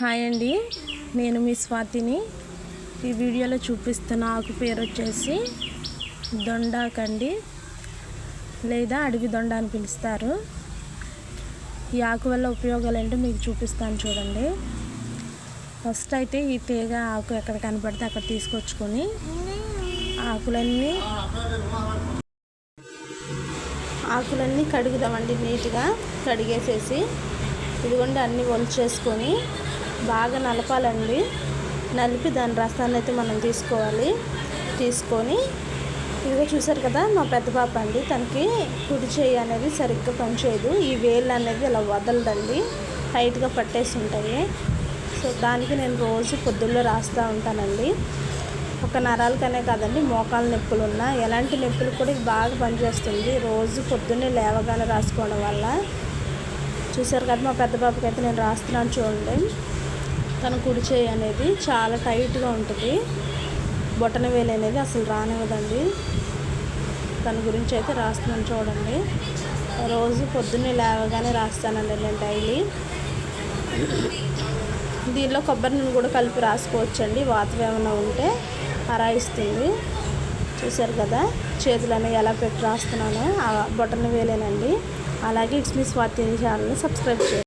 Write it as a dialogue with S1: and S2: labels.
S1: Hi అండి, నేను మీ స్వాతిని. ఈ వీడియోలో చూపిస్తున్న ఆకు పేరు వచ్చేసి దొండాకండి, లేదా అడవి దొండ అని పిలుస్తారు. ఈ ఆకు వల్ల ఉపయోగాలు ఏంటో మీకు చూపిస్తాను చూడండి. ఫస్ట్ అయితే ఈ తీగ ఆకు ఎక్కడ కనపడితే అక్కడ తీసుకొచ్చుకొని ఆకులన్నీ కడుగుదామండి. నీట్గా కడిగేసేసి ఇదిగోండి అన్నీ ఒలిచేసుకొని బాగా నలపాలండి. నలిపి దాని రసాన్ని అయితే మనం తీసుకొని ఇదిగో చూసారు కదా, మా పెద్ద పాప అండి, తనకి కుడి చేయి అనేది సరిగ్గా పనిచేయదు. ఈ వేళ్ళు అనేది ఇలా వదలదండి, టైట్గా పట్టేసి ఉంటాయి. సో దానికి నేను రోజు పొద్దుల్లో రాస్తూ ఉంటానండి. ఒక నరాలకనే కాదండి, మోకాలు నొప్పులు ఉన్నా ఎలాంటి నొప్పులు కూడా ఇది బాగా పనిచేస్తుంది. రోజు పొద్దున్నే లేవగానే రాసుకోవడం వల్ల. చూసారు కదా, మా పెద్ద పాపకి అయితే నేను రాస్తున్నాను చూడండి. తన కుడి చేయి అనేది చాలా టైట్గా ఉంటుంది, బొటన వేలు అనేది అసలు రానివ్వదండి. తన గురించి అయితే రాస్తున్నాను చూడండి. రోజు పొద్దున్నే లేవగానే రాస్తానండి నేను డైలీ. దీనిలో కొబ్బరి నూనె కూడా కలిపి రాసుకోవచ్చండి, వాతం ఏమైనా ఉంటే అరాయిస్తుంది. చూసారు కదా, చేతులని ఎలా పెట్టి రాస్తున్నానో, ఆ బొటన వేలేనండి. అలాగే ఇట్స్ మీ స్వాతి ఛానల్ని సబ్స్క్రైబ్ చేయండి.